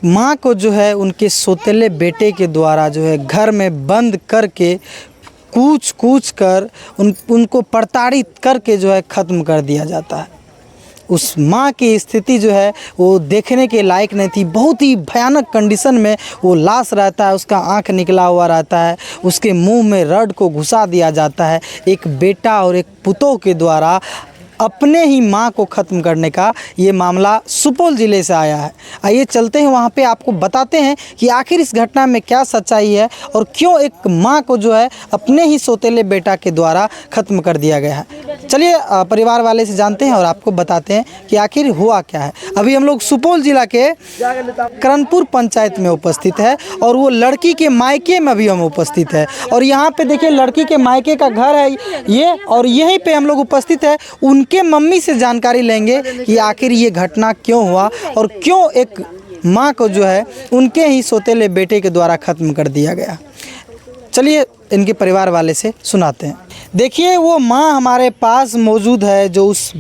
माँ को जो है उनके सौतेले बेटे के द्वारा जो है घर में बंद करके कूच कूच कर उनको प्रताड़ित करके जो है ख़त्म कर दिया जाता है। उस माँ की स्थिति जो है वो देखने के लायक नहीं थी। बहुत ही भयानक कंडीशन में वो लाश रहता है, उसका आँख निकला हुआ रहता है, उसके मुंह में रड को घुसा दिया जाता है। एक बेटा और एक पुतोह के द्वारा अपने ही माँ को ख़त्म करने का ये मामला सुपौल ज़िले से आया है। आइए चलते हैं वहाँ पे, आपको बताते हैं कि आखिर इस घटना में क्या सच्चाई है और क्यों एक माँ को जो है अपने ही सौतेले बेटा के द्वारा ख़त्म कर दिया गया है। चलिए परिवार वाले से जानते हैं और आपको बताते हैं कि आखिर हुआ क्या है। अभी हम लोग सुपौल ज़िला के करनपुर पंचायत में उपस्थित है और वो लड़की के मायके में भी हम उपस्थित है। और यहाँ पे देखिए लड़की के मायके का घर है ये, और यहीं पे हम लोग उपस्थित है। उनके मम्मी से जानकारी लेंगे कि आखिर ये घटना क्यों हुआ और क्यों एक माँ को जो है उनके ही सौतेले बेटे के द्वारा ख़त्म कर दिया गया। चलिए इनके परिवार वाले से सुनाते हैं। देखिए वो माँ हमारे पास मौजूद है, जो उस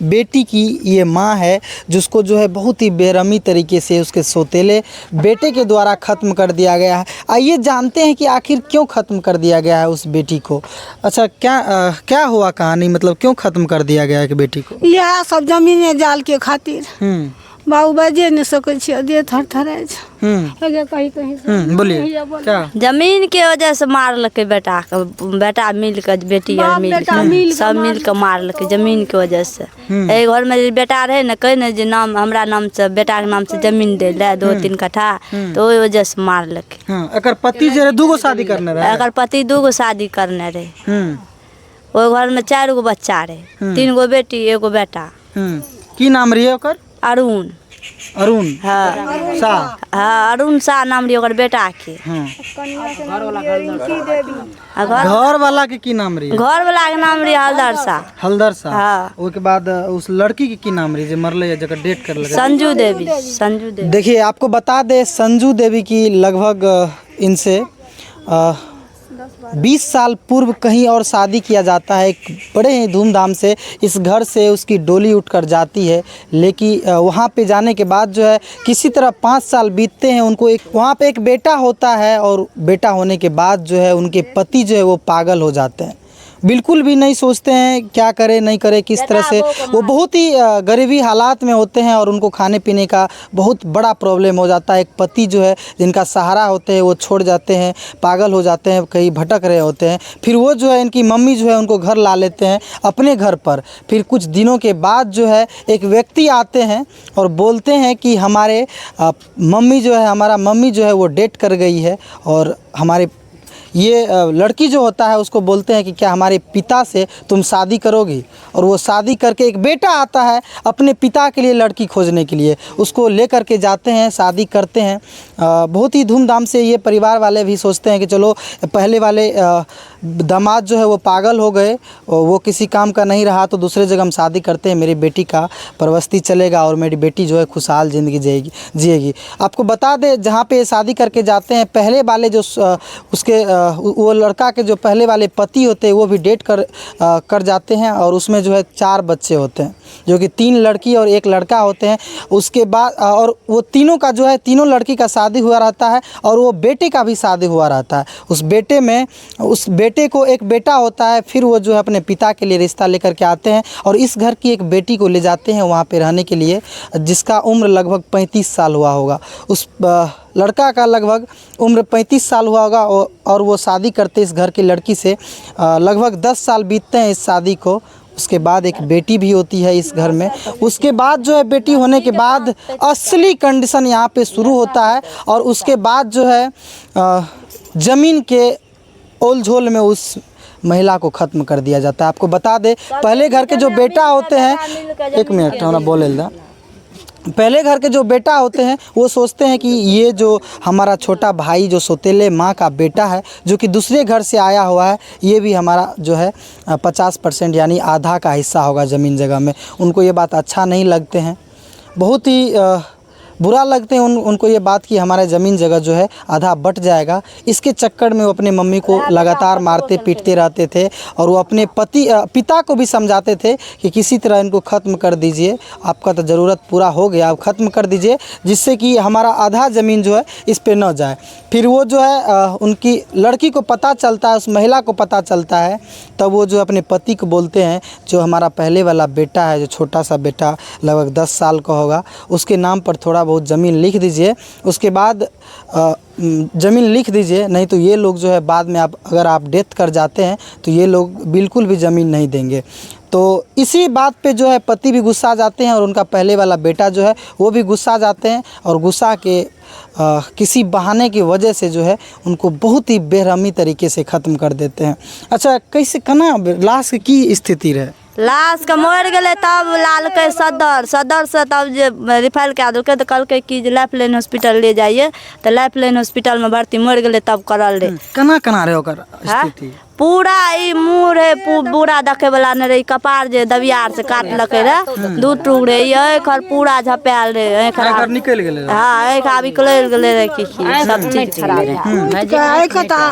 बेटी की ये माँ है जिसको जो है बहुत ही बेरहमी तरीके से उसके सौतेले बेटे के द्वारा ख़त्म कर दिया गया है। आइए जानते हैं कि आखिर क्यों ख़त्म कर दिया गया है उस बेटी को। अच्छा क्या हुआ कहानी, मतलब क्यों ख़त्म कर दिया गया है कि बेटी को? यह सब जमीन जाल के खातिर बाबू बाजे नहीं सके छियै, देह थरथराए छै। कहीं बोलिए क्या? जमीन के वजह से मारलकै बेटा के, बेटा मिल के बेटी और सब मिल के मारलकै जमीन के वजह से। एक घर में बेटा रहे न, कहे न जे नाम हमरा नाम से बेटा के नाम से जमीन दे ले 2-3 कट्ठा, तो ओहि वजह से मारलकै। एकर पति जे दूगो शादी करने रहे, एकर पति 2 शादी करने रहे। ओहि घर में 4 गो बच्चा रहे, 3 गो बेटी 1 गो बेटा। की नाम रही ओकर? अरुण। अरुण शाह। हाँ अरुण शाह नाम रही ओकर बेटा के। घर वाला के की नाम रही? घर वाला के नाम रही हलदर शाह। हलदर शाह। हाँ। उसके बाद उस लड़की के की नाम रही जो मरले है, जगह डेट कर लगा? संजू देवी। संजू देवी। देखिए आपको बता दे, संजू देवी की लगभग इनसे 20 साल पूर्व कहीं और शादी किया जाता है। एक बड़े ही धूमधाम से इस घर से उसकी डोली उठकर जाती है, लेकिन वहाँ पे जाने के बाद जो है किसी तरह 5 साल बीतते हैं। उनको वहाँ पे एक बेटा होता है और बेटा होने के बाद जो है उनके पति जो है वो पागल हो जाते हैं। बिल्कुल भी नहीं सोचते हैं क्या करे नहीं करे, किस तरह से। वो बहुत ही गरीबी हालात में होते हैं और उनको खाने पीने का बहुत बड़ा प्रॉब्लम हो जाता है। एक पति जो है जिनका सहारा होते हैं वो छोड़ जाते हैं, पागल हो जाते हैं, कहीं भटक रहे होते हैं। फिर वो जो है इनकी मम्मी जो है उनको घर ला लेते हैं अपने घर पर। फिर कुछ दिनों के बाद जो है एक व्यक्ति आते हैं और बोलते हैं कि हमारे मम्मी जो है, हमारा मम्मी जो है वो डेथ कर गई है। और हमारे ये लड़की जो होता है उसको बोलते हैं कि क्या हमारे पिता से तुम शादी करोगी? और वो शादी करके एक बेटा आता है अपने पिता के लिए लड़की खोजने के लिए, उसको लेकर के जाते हैं, शादी करते हैं। बहुत ही धूमधाम से। ये परिवार वाले भी सोचते हैं कि चलो पहले वाले दामाद जो है वो पागल हो गए, वो किसी काम का नहीं रहा, तो दूसरे जगह हम शादी करते हैं, मेरी बेटी का परवस्ती चलेगा और मेरी बेटी जो है खुशहाल ज़िंदगी जिएगी। आपको बता दें जहाँ पे शादी करके जाते हैं, पहले वाले जो उसके वो लड़का के जो पहले वाले पति होते हैं वो भी डेट कर जाते हैं और उसमें जो है 4 बच्चे होते हैं, जो कि 3 लड़की और 1 लड़का होते हैं। उसके बाद और वो तीनों का जो है, तीनों लड़की का शादी हुआ रहता है और वो बेटे का भी शादी हुआ रहता है। उस बेटे को एक बेटा होता है। फिर वो जो है अपने पिता के लिए रिश्ता लेकर के आते हैं और इस घर की एक बेटी को ले जाते हैं वहाँ पे रहने के लिए, जिसका उम्र लगभग 35 साल हुआ होगा। उस लड़का का लगभग उम्र 35 साल हुआ होगा और वो शादी करते इस घर की लड़की से। लगभग 10 साल बीतते हैं इस शादी को। उसके बाद एक बेटी भी होती है इस घर में। उसके बाद जो है बेटी होने के बाद असली कंडीशन यहाँ पे शुरू होता है और उसके बाद जो है ज़मीन के ओल-झोल में उस महिला को ख़त्म कर दिया जाता है। आपको बता दें पहले घर के जो बेटा होते हैं, 1 मिनट हमरा बोले ला, पहले घर के जो बेटा होते हैं वो सोचते हैं कि ये जो हमारा छोटा भाई जो सौतेले माँ का बेटा है, जो कि दूसरे घर से आया हुआ है, ये भी हमारा जो है 50% यानी आधा का हिस्सा होगा ज़मीन जगह में। उनको ये बात अच्छा नहीं लगते हैं। बहुत ही बुरा लगते हैं उनको ये बात कि हमारा ज़मीन जगह जो है आधा बट जाएगा। इसके चक्कर में वो अपने मम्मी को लगातार मारते पीटते रहते थे और वो अपने पिता को भी समझाते थे कि किसी तरह इनको ख़त्म कर दीजिए, आपका तो ज़रूरत पूरा हो गया, आप ख़त्म कर दीजिए जिससे कि हमारा आधा ज़मीन जो है इस पे न जाए। फिर वो जो है उनकी लड़की को पता चलता है, उस महिला को पता चलता है, तब वो जो अपने पति को बोलते हैं जो हमारा पहले वाला बेटा है, जो छोटा सा बेटा लगभग 10 साल का होगा, उसके नाम पर थोड़ा बहुत ज़मीन लिख दीजिए, उसके बाद ज़मीन लिख दीजिए, नहीं तो ये लोग जो है बाद में अगर आप डेथ कर जाते हैं तो ये लोग बिल्कुल भी ज़मीन नहीं देंगे। तो इसी बात पे जो है पति भी गुस्सा जाते हैं और उनका पहले वाला बेटा जो है वो भी गुस्सा जाते हैं और गुस्सा के किसी बहाने की वजह से जो है उनको बहुत ही बेरहमी तरीके से ख़त्म कर देते हैं। अच्छा, कैसे कना लाश की स्थिति रहे? लाश के मर गए तब लालकै सदर से तब जे रिफर कए देलकै तो कहलकै कि जे लाइफ लाइन हॉस्पिटल ले जाइए, तो लाइफ लाइन हॉस्पिटल में भर्ती मर गए तब करल रहे। कना रहे ओकर स्थिति? पूरा ई मुँह रहे पूरा देखे वाला नहीं रही, कपार जे दबियार से काटलकै रहे 2 टुकड़े, एक पूरा झपेल रहे, एक निकल गेलै। हाँ, एक आब निकल गेलै रहे कि सब चीज खराब है।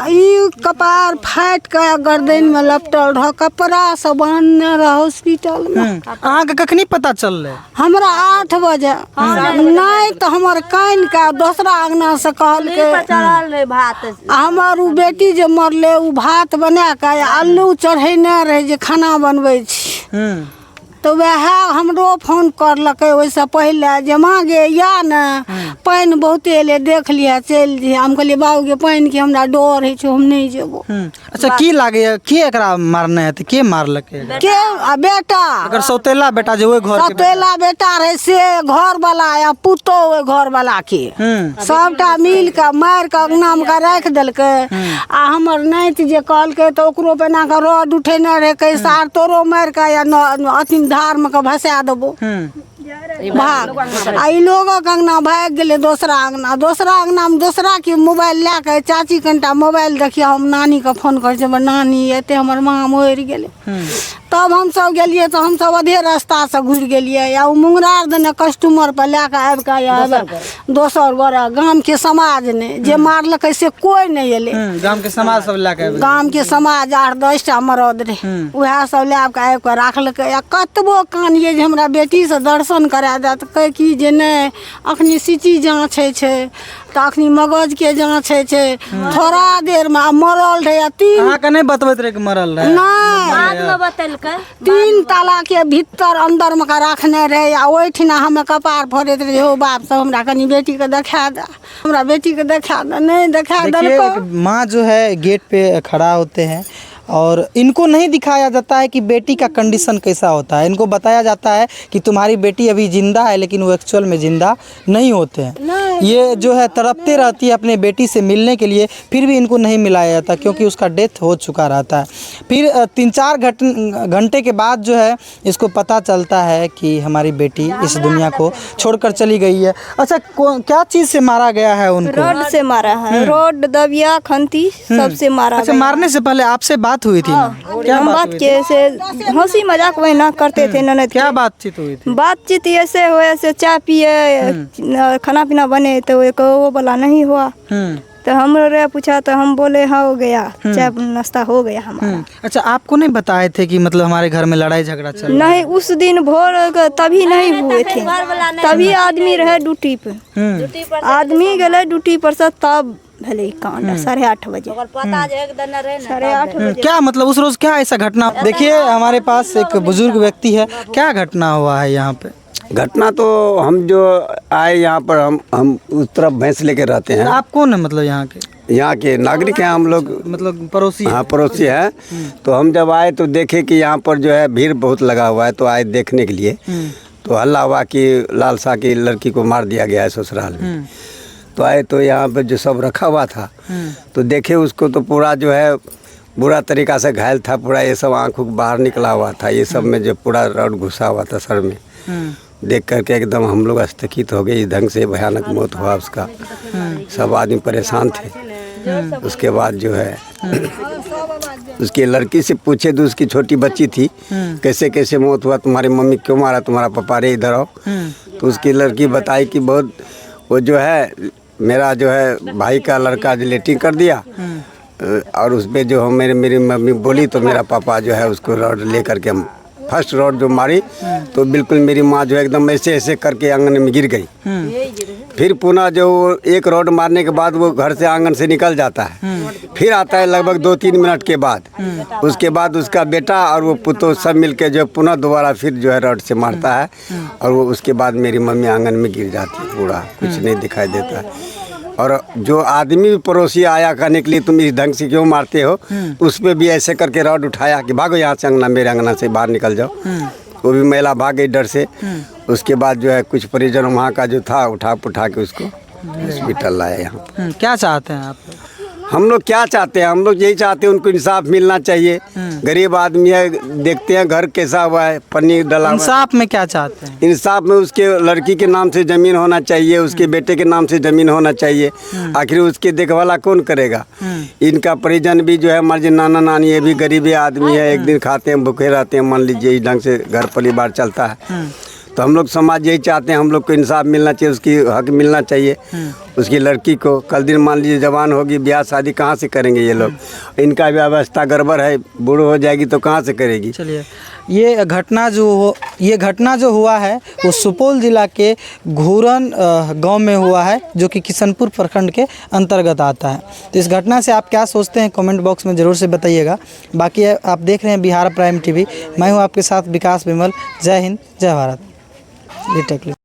ई कपार फाट के गर्दन में लपटल रह, कपड़ा सब बांधने रह हॉस्पिटल में। अहाँ के कखनी पता चललै? हमरा 8 बजे नहीं तो हमर कान के दूसरा अंगना से कहलकै चढ़ल रहे भात। हमर उ बेटी जे मरले उ भात बना के आलू चढ़ेने रहे जे खाना बनबै छी, तो वह हमरो फोन करलकै ओइसे पहले जे माँ गे या ने पानि बहुते एले देख लिया चल जी। हम कहलिए बाबू गे पानि के हमरा डर है, हम नहीं जेबो। अच्छा, की लागे के एकरा मारने है? के मारलकै? के बेटा अगर सौतेला बेटा जे ओइ घर के सौतेला बेटा रहे से घर वाला या पुतो ओइ घर वाला के सबटा मिल के मार के अंगना में राख देलकै। आ हमर नाइत जे कहलकै तो ओकरो पेना के रड उठेने रहे, कैसार तोरो मार के या अथी धार में के भसा देबो भाग। आ ई लोगक अंगना भाग गेले दूसरा अंगना में दूसरा के मोबाइल लै के चाची कनिटा मोबाइल देखिए, हम नानी के फोन कर छै, नानी एते हमर माँ मर गेले। तब हम सब गेलिए तो हम सब अधे रास्ता से घुर गेलिए, या उ मुंगरार देने कस्टमर पर लैके आबि के दोसर बड़ा गाम के समाज ने जे मारलकै से कोई नहीं एले। गाम के समाज सब लैके आबि, गाम के समाज 8-10 टा मरद रहे, वह सब लैके आबि के राखलकै। या कतबो कानिए जे हमरा बेटी से दर्शन करा देत, कह कि जे नहीं अखनी सिटी जाँचै छै तो अखनी मगज के जाँचै छै, थोड़ा देर में मरल रहे। 3 अहाँ के नहीं बतबैत रहे कि मरल रहे? नहीं, 3 ताला के भीतर अंदर में रखने रहे। या ओहिठिना हमें कपार फोड़ैत रहे, हो बाप सब हमरा कनी बेटी के देखा दे, हमरा बेटी के देखा दे, नहीं देखा दे। माँ जो है गेट पे खड़ा होते हैं और इनको नहीं दिखाया जाता है कि बेटी का कंडीशन कैसा होता है। इनको बताया जाता है कि तुम्हारी बेटी अभी ज़िंदा है, लेकिन वो एक्चुअल में ज़िंदा नहीं होते हैं। ये जो है तड़पते रहती है अपने बेटी से मिलने के लिए, फिर भी इनको नहीं मिलाया जाता क्योंकि उसका डेथ हो चुका रहता है। फिर 3-4 घंटे के बाद जो है इसको पता चलता है कि हमारी बेटी इस दुनिया को छोड़कर चली गई है। अच्छा, क्या चीज़ से मारा गया है उनको? रोड से मारा है, रोड दबिया खंती सबसे मारा। अच्छा, मारने से पहले आपसे बात हुई थी ना? क्या बात के से हंसी मजाक वही करते थे ननद। क्या बातचीत हुई थी? बातचीत ऐसे हुए, ऐसे चाय पिए खाना पीना बने तो वो बोला नहीं हुआ, तो हम रे पूछा तो हम बोले हाँ हो गया, चाय नाश्ता हो गया हमारा। अच्छा, आपको नहीं बताए थे कि मतलब हमारे घर में लड़ाई झगड़ा चल रहा? नहीं, उस दिन भोर तभी नहीं हुए थे, तभी आदमी रहे ड्यूटी पे, आदमी गए ड्यूटी पर से तब भले कांड 8:30 बजे। 8:30 बजे। क्या मतलब उस रोज क्या ऐसा घटना? देखिए हमारे पास एक बुजुर्ग व्यक्ति है, क्या घटना हुआ है यहाँ पे? घटना तो हम जो आए यहाँ पर हम उस तरफ भैंस लेके रहते हैं। आप कौन है मतलब यहाँ के? यहाँ के नागरिक हैं हम लोग, मतलब पड़ोसी? हाँ, पड़ोसी हैं। तो हम जब आए तो देखे कि यहाँ पर जो है भीड़ बहुत लगा हुआ है, तो आए देखने के लिए। तो हल्ला हुआ कि लाल शाह की लड़की को मार दिया गया है ससुराल में। तो आए तो यहाँ पे जो सब रखा हुआ था तो देखे उसको तो पूरा जो है बुरा तरीका से घायल था, पूरा ये सब आँखों बाहर निकला हुआ था, ये सब में जो पूरा रड घुसा हुआ था सर में। देख करके एकदम हम लोग आश्चर्यचकित हो गए, इस ढंग से भयानक मौत हुआ उसका। सब आदमी परेशान थे। उसके बाद जो है उसकी लड़की से पूछे तो उसकी छोटी बच्ची थी, कैसे कैसे मौत हुआ, तुम्हारी मम्मी क्यों मारा, तुम्हारा पापा रे इधर आओ। तो उसकी लड़की बताई कि बहुत वो जो है मेरा जो है भाई का लड़का लेटिंग कर दिया और उस पर जो मेरी मम्मी बोली तो मेरा पापा जो है उसको रॉड ले करके हम फर्स्ट रॉड जो मारी तो बिल्कुल मेरी माँ जो एकदम ऐसे ऐसे करके आंगन में गिर गई। फिर पुनः जो एक रॉड मारने के बाद वो घर से आंगन से निकल जाता है, फिर आता है लगभग 2-3 मिनट के बाद। उसके बाद उसका बेटा और वो पुतो सब मिलके जो पुनः दोबारा फिर जो है रॉड से मारता है और वो उसके बाद मेरी मम्मी आंगन में गिर जाती है, पूरा कुछ नहीं दिखाई देता है। और जो आदमी भी पड़ोसी आया कहने के लिए तुम इस ढंग से क्यों मारते हो, उस पर भी ऐसे करके रॉड उठाया कि भागो यहाँ से, अंगना मेरे अंगना से बाहर निकल जाओ। वो भी महिला भाग गई डर से। उसके बाद जो है कुछ परिजन वहाँ का जो था उठा के उसको हॉस्पिटल लाया यहाँ। क्या चाहते हैं आप? हम लोग क्या चाहते हैं, हम लोग यही चाहते हैं उनको इंसाफ मिलना चाहिए। गरीब आदमी है, देखते हैं घर कैसा हुआ है, पन्नी डला हुआ है। इंसाफ में क्या चाहते हैं? इंसाफ में उसके लड़की के नाम से ज़मीन होना चाहिए, उसके बेटे के नाम से ज़मीन होना चाहिए। आखिर उसके देखभाल कौन करेगा? इनका परिजन भी जो है हमारे नाना नानी ये भी गरीब आदमी है, एक दिन खाते हैं भूखे रहते हैं, मान लीजिए इस ढंग से घर परिवार चलता है। तो हम लोग समाज यही चाहते हैं, हम लोग को इंसाफ मिलना चाहिए, उसकी हक मिलना चाहिए उसकी लड़की को। कल दिन मान लीजिए जवान होगी, ब्याह शादी कहाँ से करेंगे ये लोग? इनका व्यवस्था गड़बड़ है, बूढ़ो हो जाएगी तो कहाँ से करेगी? चलिए, ये घटना जो हुआ है वो सुपौल जिला के घूरन गांव में हुआ है, जो कि किशनपुर प्रखंड के अंतर्गत आता है। तो इस घटना से आप क्या सोचते हैं कमेंट बॉक्स में ज़रूर से बताइएगा। बाकी आप देख रहे हैं बिहार प्राइम टीवी, मैं हूं आपके साथ विकास विमल। जय हिंद, जय भारत।